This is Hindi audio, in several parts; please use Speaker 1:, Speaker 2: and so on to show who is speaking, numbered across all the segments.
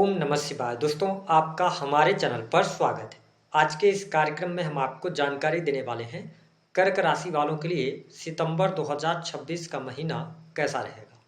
Speaker 1: ओम नमः शिवाय। दोस्तों, आपका हमारे चैनल पर स्वागत है। आज के इस कार्यक्रम में हम आपको जानकारी देने वाले हैं कर्क राशि वालों के लिए सितंबर 2026 का महीना कैसा रहेगा।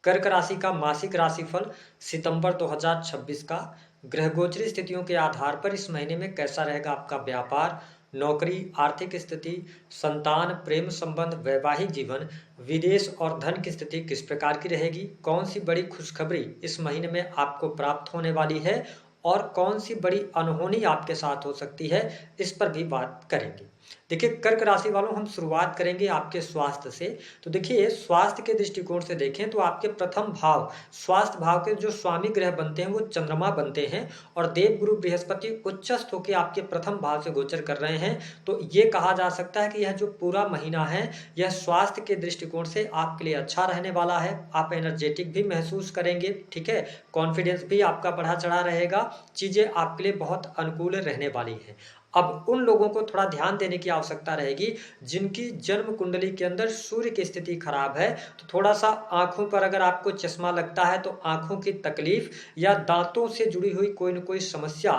Speaker 1: कर्क राशि का मासिक राशिफल सितंबर 2026 का ग्रह गोचरी स्थितियों के आधार पर इस महीने में कैसा रहेगा। आपका व्यापार, नौकरी, आर्थिक स्थिति, संतान, प्रेम संबंध, वैवाहिक जीवन, विदेश और धन की स्थिति किस प्रकार की रहेगी। कौन सी बड़ी खुशखबरी इस महीने में आपको प्राप्त होने वाली है और कौन सी बड़ी अनहोनी आपके साथ हो सकती है, इस पर भी बात करेंगे। देखिए, कर्क राशि वालों, हम शुरुआत करेंगे आपके स्वास्थ्य से। तो देखिए, स्वास्थ्य के दृष्टिकोण से देखें तो आपके प्रथम भाव, स्वास्थ्य भाव के जो स्वामी ग्रह बनते हैं वो चंद्रमा बनते हैं और देवगुरु बृहस्पति उच्चस्थ होकर आपके प्रथम भाव से गोचर कर रहे हैं। तो ये कहा जा सकता है कि यह जो पूरा महीना है यह स्वास्थ्य के दृष्टिकोण से आपके लिए अच्छा रहने वाला है। आप एनर्जेटिक भी महसूस करेंगे, ठीक है, कॉन्फिडेंस भी आपका बढ़ा चढ़ा रहेगा, चीजें आपके लिए बहुत अनुकूल रहने वाली हैं। अब उन लोगों को थोड़ा ध्यान देने की आवश्यकता रहेगी जिनकी जन्म कुंडली के अंदर सूर्य की स्थिति खराब है। तो थोड़ा सा आंखों पर अगर आपको चश्मा लगता है तो आंखों की तकलीफ या दांतों से जुड़ी हुई कोई न कोई समस्या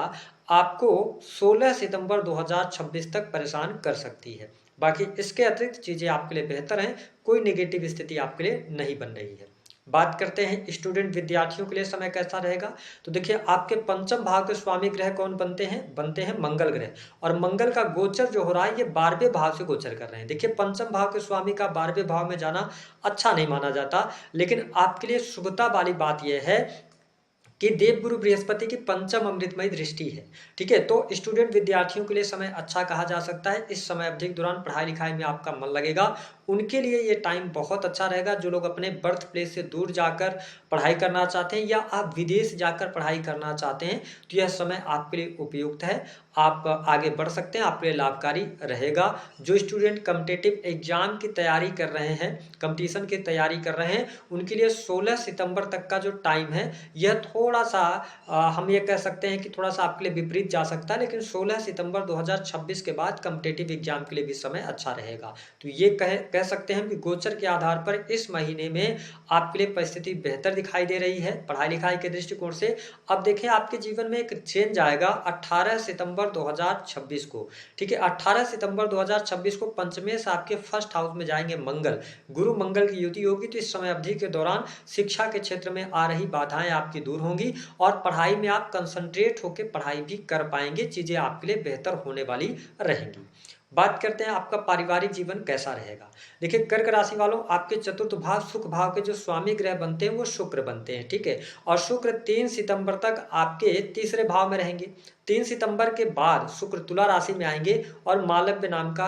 Speaker 1: आपको 16 सितंबर 2026 तक परेशान कर सकती है। बाकी इसके अतिरिक्त चीजें आपके लिए बेहतर हैं, कोई नेगेटिव स्थिति आपके लिए नहीं बन रही है। बात करते हैं स्टूडेंट विद्यार्थियों के लिए समय कैसा रहेगा। तो देखिए, आपके पंचम भाव के स्वामी ग्रह कौन बनते हैं मंगल ग्रह। और मंगल का गोचर जो हो रहा है ये 12वें भाव से गोचर कर रहे हैं। देखिए, पंचम भाव के स्वामी का 12वें भाव में जाना अच्छा नहीं माना जाता, लेकिन आपके लिए शुभता वाली बात यह है कि देवगुरु बृहस्पति की पंचम अमृतमय दृष्टि है। ठीक है, तो स्टूडेंट विद्यार्थियों के लिए समय अच्छा कहा जा सकता है। इस समय अवधि के दौरान पढ़ाई लिखाई में आपका मन लगेगा, उनके लिए ये टाइम बहुत अच्छा रहेगा। जो लोग अपने बर्थ प्लेस से दूर जाकर पढ़ाई करना चाहते हैं या आप विदेश जाकर पढ़ाई करना चाहते हैं तो यह समय आपके लिए उपयुक्त है। आप आगे बढ़ सकते हैं, आपके लिए लाभकारी रहेगा। जो स्टूडेंट कॉम्पिटिटिव एग्जाम की तैयारी कर रहे हैं, कंपटीशन की तैयारी कर रहे हैं, उनके लिए 16 सितंबर तक का जो टाइम है यह थोड़ा सा हम ये कह सकते हैं कि थोड़ा सा आपके लिए विपरीत जा सकता है, लेकिन 16 सितंबर 2026 के बाद कॉम्पिटिटिव एग्जाम के लिए भी समय अच्छा रहेगा। तो ये कह सकते हैं कि गोचर के आधार पर इस महीने में आपके लिए परिस्थिति बेहतर दिखाई दे रही है पढ़ाई लिखाई के दृष्टिकोण से। अब देखें, आपके जीवन में एक चेंज आएगा 18 सितंबर 2026 को। ठीक है, 18 सितंबर 2026 को पंचमें से आपके फर्स्ट हाउस में जाएंगे मंगल, गुरु मंगल की युति होगी। तो इस समय अवधि के दौरान शिक्षा के क्षेत्र में आ रही बाधाएं आपकी दूर होंगी और पढ़ाई में आप कंसंट्रेट होकर पढ़ाई भी कर पाएंगे, चीजें आपके लिए बेहतर होने वाली रहेंगी। बात करते हैं आपका पारिवारिक जीवन कैसा रहेगा। देखिए, कर्क राशि वालों, आपके चतुर्थ भाव सुख भाव के जो स्वामी ग्रह बनते हैं वो शुक्र बनते हैं। ठीक है, और शुक्र 3 सितंबर तक आपके तीसरे भाव में रहेंगे। 3 सितंबर के बाद शुक्र तुला राशि में आएंगे और मालव्य नाम का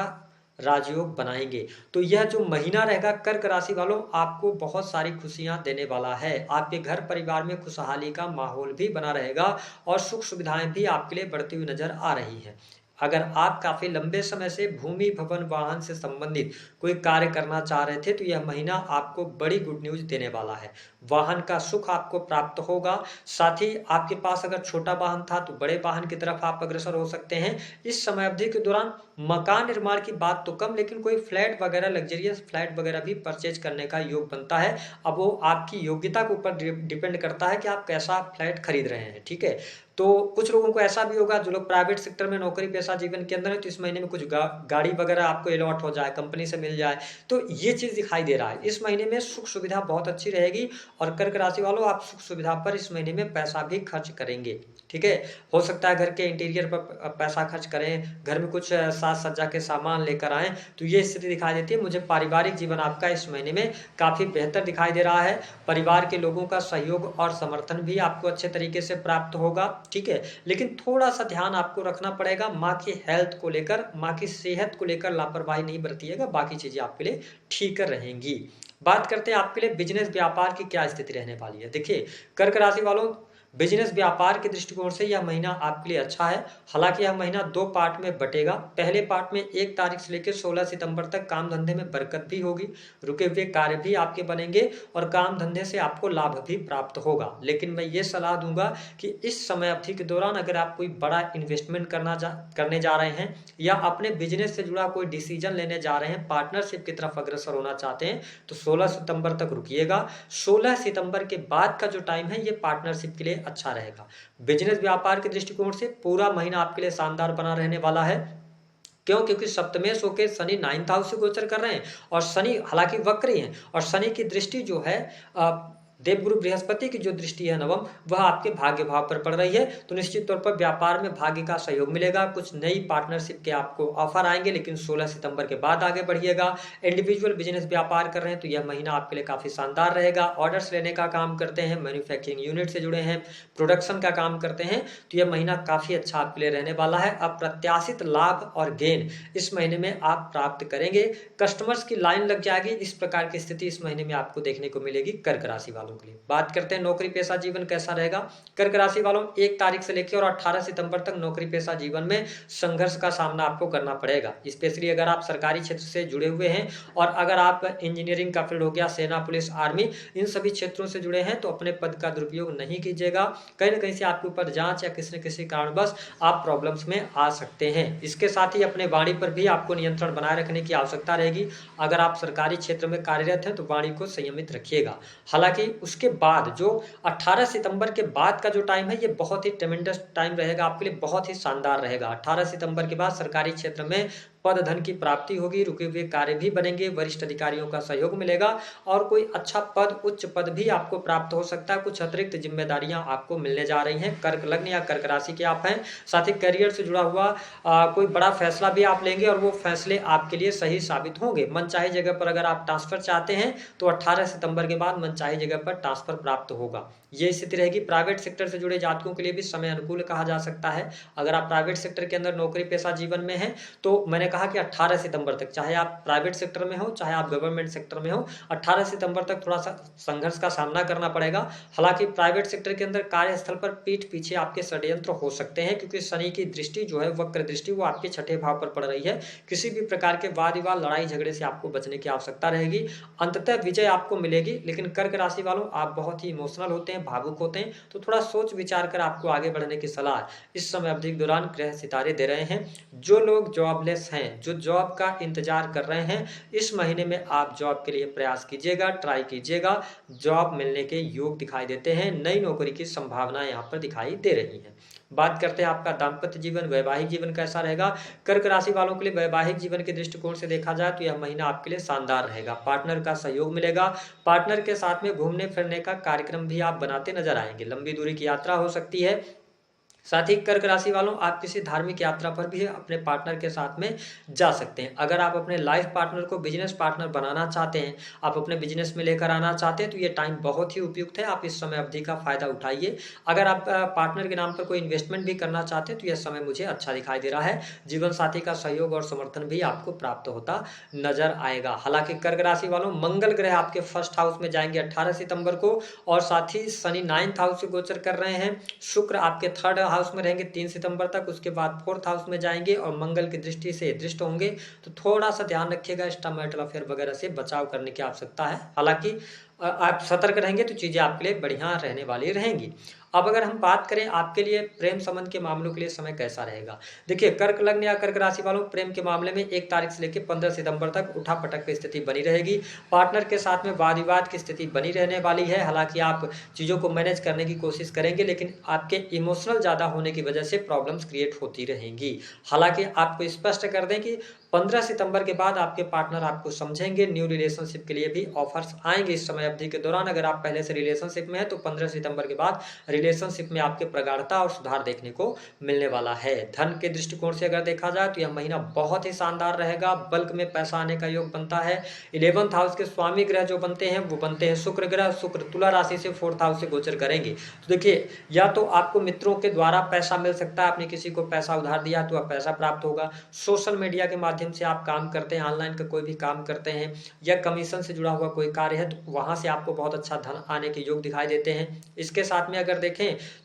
Speaker 1: राजयोग बनाएंगे। तो यह जो महीना रहेगा कर्क राशि वालों आपको बहुत सारी खुशियां देने वाला है। आपके घर परिवार में खुशहाली का माहौल भी बना रहेगा और सुख सुविधाएं भी आपके लिए बढ़ती हुई नजर आ रही है। अगर आप काफी लंबे समय से भूमि भवन वाहन से संबंधित कोई कार्य करना चाह रहे थे तो यह महीना आपको बड़ी गुड न्यूज देने वाला है। वाहन का सुख आपको प्राप्त होगा। साथ ही आपके पास अगर छोटा वाहन था तो बड़े वाहन की तरफ आप अग्रसर हो सकते हैं। इस समय अवधि के दौरान मकान निर्माण की बात तो कम, लेकिन कोई फ्लैट वगैरह, लग्जरियस फ्लैट वगैरह भी परचेज करने का योग बनता है। अब वो आपकी योग्यता के ऊपर डिपेंड करता है कि आप कैसा फ्लैट खरीद रहे हैं। ठीक है, तो कुछ लोगों को ऐसा भी होगा जो लोग प्राइवेट सेक्टर में नौकरी पेशा जीवन के अंदर है तो इस महीने में कुछ गाड़ी वगैरह आपको अलॉट हो जाए, कंपनी से मिल जाए, तो ये चीज दिखाई दे रहा है। इस महीने में सुख सुविधा बहुत अच्छी रहेगी और कर्क राशि वालों आप सुख सुविधा पर इस महीने में पैसा भी खर्च करेंगे। ठीक है, हो सकता है घर के इंटीरियर पर पैसा खर्च करें, घर में कुछ साज सज्जा के सामान लेकर आए, तो ये स्थिति दिखाई देती है। मुझे पारिवारिक जीवन आपका इस महीने में काफी बेहतर दिखाई दे रहा है। परिवार के लोगों का सहयोग और समर्थन भी आपको अच्छे तरीके से प्राप्त होगा। ठीक है, लेकिन थोड़ा सा ध्यान आपको रखना पड़ेगा, माँ की हेल्थ को लेकर, माँ की सेहत को लेकर लापरवाही नहीं बरतिएगा, बाकी चीजें आपके लिए ठीक रहेंगी। बात करते हैं आपके लिए बिजनेस व्यापार की क्या स्थिति रहने वाली है। देखिए, कर्क राशि वालों, बिजनेस व्यापार के दृष्टिकोण से यह महीना आपके लिए अच्छा है। हालांकि यह महीना 2 पार्ट में बटेगा। पहले पार्ट में 1 तारीख से लेकर 16 सितंबर तक काम धंधे में बरकत भी होगी, रुके हुए कार्य भी आपके बनेंगे और काम धंधे से आपको लाभ भी प्राप्त होगा। लेकिन मैं ये सलाह दूंगा कि इस समय अवधि के दौरान अगर आप कोई बड़ा इन्वेस्टमेंट करने जा रहे हैं या अपने बिजनेस से जुड़ा कोई डिसीजन लेने जा रहे हैं, पार्टनरशिप की तरफ अग्रसर होना चाहते हैं, तो 16 सितंबर तक रुकिएगा। 16 सितंबर के बाद का जो टाइम है ये पार्टनरशिप के लिए अच्छा रहेगा। बिजनेस व्यापार के दृष्टिकोण से पूरा महीना आपके लिए शानदार बना रहने वाला है। क्यों? क्योंकि सप्तमेश होकर शनि 9th हाउस से गोचर कर रहे हैं और शनि हालांकि वक्र ही हैं और शनि की दृष्टि जो है देवगुरु बृहस्पति की जो दृष्टि है नवम, वह आपके भाग्य भाव पर पड़ रही है। तो निश्चित तौर पर व्यापार में भाग्य का सहयोग मिलेगा। कुछ नई पार्टनरशिप के आपको ऑफर आएंगे, लेकिन 16 सितंबर के बाद आगे बढ़िएगा। इंडिविजुअल बिजनेस व्यापार कर रहे हैं तो यह महीना आपके लिए काफी शानदार रहेगा। ऑर्डर्स लेने का काम करते हैं, मैन्युफैक्चरिंग यूनिट से जुड़े हैं, प्रोडक्शन का काम करते हैं, तो यह महीना काफी अच्छा आपके लिए रहने वाला है। अप्रत्याशित लाभ और गेन इस महीने में आप प्राप्त करेंगे। कस्टमर्स की लाइन लग जाएगी, इस प्रकार की स्थिति इस महीने में आपको देखने को मिलेगी कर्क राशि वालों के लिए। बात करते हैं नौकरी पेशा जीवन कैसा रहेगा। कर्क राशि वालों 1 तारीख से लेकर और 18 सितंबर तक नौकरी पेशा जीवन में संघर्ष का सामना आपको करना पड़ेगा। स्पेशली अगर आप सरकारी क्षेत्र से जुड़े हुए हैं और अगर आप इंजीनियरिंग का फील्ड हो गया, सेना, पुलिस, आर्मी, इन सभी क्षेत्रों से जुड़े हैं तो अपने पद का दुरुपयोग नहीं कीजिएगा। कहीं ना कहीं से आपके ऊपर जांच या किसी न किसी कारणवश आप प्रॉब्लम्स में आ सकते हैं। इसके साथ ही अपने वाणी पर भी आपको नियंत्रण बनाए रखने की आवश्यकता रहेगी। अगर आप सरकारी क्षेत्र में कार्यरत हैं तो वाणी को संयमित रखिएगा। हालांकि उसके बाद जो 18 सितंबर के बाद का जो टाइम है, ये बहुत ही ट्रेमेंडस टाइम रहेगा आपके लिए, बहुत ही शानदार रहेगा। 18 सितंबर के बाद सरकारी क्षेत्र में पद धन की प्राप्ति होगी, रुके हुए कार्य भी बनेंगे, वरिष्ठ अधिकारियों का सहयोग मिलेगा और कोई अच्छा पद, उच्च पद भी आपको प्राप्त हो सकता है। कुछ अतिरिक्त जिम्मेदारियां आपको मिलने जा रही हैं। कर्क लग्न या कर्क राशि के आप हैं, साथ ही करियर से जुड़ा हुआ कोई बड़ा फैसला भी आप लेंगे और वो फैसले आपके लिए सही साबित होंगे। मनचाही जगह पर अगर आप ट्रांसफर चाहते हैं तो 18 सितंबर के बाद मनचाही जगह पर ट्रांसफर प्राप्त होगा, ये स्थिति रहेगी। प्राइवेट सेक्टर से जुड़े जातकों के लिए भी समय अनुकूल कहा जा सकता है। अगर आप प्राइवेट सेक्टर के अंदर नौकरी पेशा जीवन में हैं तो मैंने कहा कि 18 सितंबर तक, चाहे आप प्राइवेट सेक्टर में हो चाहे आप गवर्नमेंट सेक्टर में हो, 18 सितंबर तक थोड़ा सा संघर्ष का सामना करना पड़ेगा। हालांकि प्राइवेट सेक्टर के अंदर कार्यस्थल पर पीठ पीछे आपके षड्यंत्र हो सकते हैं, क्योंकि शनि की दृष्टि जो है, वक्र दृष्टि, वो आपके छठे भाव पर पड़ रही है। किसी भी प्रकार के वाद विवाद, लड़ाई झगड़े से आपको बचने की आवश्यकता रहेगी। अंततः विजय आपको मिलेगी। लेकिन कर्क राशि वालों, आप बहुत ही इमोशनल होते हैं, भावुक होते हैं, तो थोड़ा सोच विचार कर आपको आगे बढ़ने की सलाह इस समय अवधि के दौरान ग्रह सितारे दे रहे हैं। जो लोग जॉबलेस हैं, जो जॉब का इंतजार कर रहे हैं, इस महीने में आप जॉब के लिए प्रयास कीजिएगा, ट्राई कीजिएगा। जॉब मिलने के योग दिखाई देते हैं, नई नौकरी की संभावनाएं यहाँ पर दिखाई दे रही हैं। बात करते हैं आपका दाम्पत्य जीवन, वैवाहिक जीवन कैसा रहेगा। कर्क राशि वालों के लिए वैवाहिक जीवन के दृष्टिकोण से देखा जाए तो यह महीना आपके लिए शानदार रहेगा। पार्टनर का सहयोग मिलेगा, पार्टनर के साथ में घूमने फिरने का कार्यक्रम भी आप बनाते नजर आएंगे, लंबी दूरी की यात्रा हो सकती है। साथ ही कर्क राशि वालों, आप किसी धार्मिक यात्रा पर भी अपने पार्टनर के साथ में जा सकते हैं। अगर आप अपने लाइफ पार्टनर को बिजनेस पार्टनर बनाना चाहते हैं, आप अपने बिजनेस में लेकर आना चाहते हैं, तो ये टाइम बहुत ही उपयुक्त है। आप इस समय अवधि का फायदा उठाइए। अगर आप पार्टनर के नाम पर कोई इन्वेस्टमेंट भी करना चाहते हैं तो यह समय मुझे अच्छा दिखाई दे रहा है। जीवन साथी का सहयोग और समर्थन भी आपको प्राप्त होता नजर आएगा। हालांकि कर्क राशि वालों, मंगल ग्रह आपके फर्स्ट हाउस में जाएंगे 18 सितंबर को और साथ ही शनि 9th हाउस से गोचर कर रहे हैं। शुक्र आपके थर्ड हाउस में रहेंगे 3 सितंबर तक, उसके बाद 4th हाउस में जाएंगे और मंगल की दृष्टि से दृष्ट होंगे। तो थोड़ा सा ध्यान रखिएगा, एक्स्ट्रा अफेयर वगैरह से बचाव करने की आवश्यकता है। हालांकि आप सतर्क रहेंगे तो चीजें आपके लिए बढ़िया रहने वाली रहेंगी। अब अगर हम बात करें आपके लिए प्रेम संबंध के मामलों के लिए समय कैसा रहेगा। देखिए, कर्क लग्न या कर्क राशि वालों, प्रेम के मामले में 1 तारीख से लेकर 15 सितंबर तक उठापटक की स्थिति बनी रहेगी। पार्टनर के साथ में वाद विवाद की स्थिति बनी रहने वाली है। हालांकि आप चीजों को मैनेज करने की कोशिश करेंगे, लेकिन आपके इमोशनल ज्यादा होने की वजह से प्रॉब्लम्स क्रिएट होती रहेंगी। हालांकि आपको स्पष्ट कर दें कि 15 सितंबर के बाद आपके पार्टनर आपको समझेंगे। न्यू रिलेशनशिप के लिए भी ऑफर्स आएंगे इस समय अवधि के दौरान। अगर आप पहले से रिलेशनशिप में हैं तो 15 सितंबर के बाद रिलेशनशिप में आपके प्रगाढ़ता और सुधार देखने को मिलने वाला है। धन के दृष्टिकोण से अगर देखा जाए तो यह महीना बहुत ही शानदार रहेगा। बल्क में पैसा आने का योग बनता है। 11th हाउस के स्वामी ग्रह जो बनते हैं वो बनते हैं शुक्र ग्रह। शुक्र तुला राशि से 4th हाउस से गोचर करेंगे। तो देखिए, या तो आपको मित्रों के द्वारा पैसा मिल सकता है, आपने किसी को पैसा उधार दिया तो वह पैसा प्राप्त होगा। सोशल मीडिया के माध्यम से आप काम करते हैं, ऑनलाइन का कोई भी काम करते हैं या कमीशन से जुड़ा हुआ कोई कार्य है तो वहां से आपको बहुत अच्छा धन आने के योग दिखाई देते हैं। इसके साथ में अगर देखें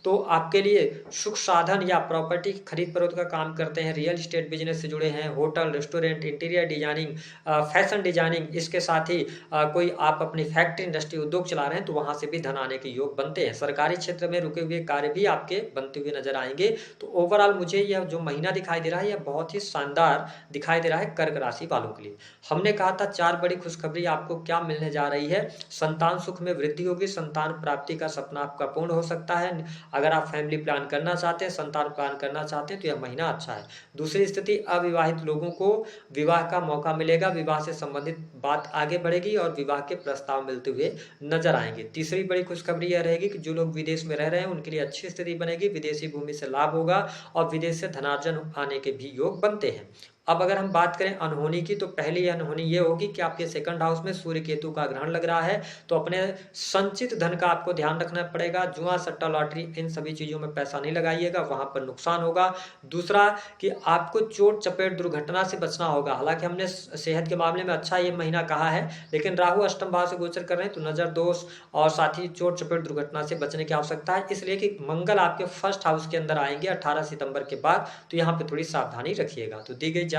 Speaker 1: तो आपके लिए सुख साधन या प्रॉपर्टी खरीद फरोख्त का काम करते हैं, रियल एस्टेट बिजनेस से जुड़े हैं, hotel, restaurant, interior designing, fashion designing, इसके साथ ही कोई आप अपनी फैक्ट्री, इंडस्ट्री, उद्योग चला रहे हैं तो वहां से भी धन आने के योग बनते हैं। सरकारी क्षेत्र में रुके हुए कार्य भी आपके बनते हुए नजर आएंगे। तो ओवरऑल मुझे यह जो महीना दिखाई दे रहा है यह बहुत ही शानदार दिखाई दे रहा है कर्क राशि वालों के लिए। हमने कहा था 4 बड़ी खुशखबरी आपको क्या मिलने जा रही है। संतान सुख में वृद्धि होगी, संतान प्राप्ति का सपना आपका पूर्ण हो सकता है। अगर आप फैमिली प्लान करना चाहते हैं, संतान प्लान करना चाहते हैं तो यह महीना अच्छा है। दूसरी स्थिति, अविवाहित लोगों को विवाह का मौका मिलेगा, विवाह से संबंधित बात आगे बढ़ेगी और विवाह के प्रस्ताव मिलते हुए नजर आएंगे। तीसरी बड़ी खुशखबरी यह रहेगी कि जो लोग विदेश में रह रहे हैं उनके लिए अच्छी स्थिति बनेगी, विदेशी भूमि से लाभ होगा और विदेश से धनार्जन आने के भी योग बनते हैं। अब अगर हम बात करें अनहोनी की, तो पहली अनहोनी ये होगी कि आपके सेकंड हाउस में सूर्य केतु का ग्रहण लग रहा है, तो अपने संचित धन का आपको ध्यान रखना पड़ेगा। जुआ, सट्टा, लॉटरी, इन सभी चीजों में पैसा नहीं लगाइएगा, वहां पर नुकसान होगा। दूसरा कि आपको चोट चपेट दुर्घटना से बचना होगा। हालांकि हमने सेहत के मामले में अच्छा ये महीना कहा है, लेकिन राहु अष्टम भाव से गोचर कर रहे हैं, तो नजर दोष और साथ ही चोट चपेट दुर्घटना से बचने की आवश्यकता है। इसलिए कि मंगल आपके फर्स्ट हाउस के अंदर आएंगे 18 सितंबर के बाद, तो यहाँ पे थोड़ी सावधानी रखिएगा। तो दी गई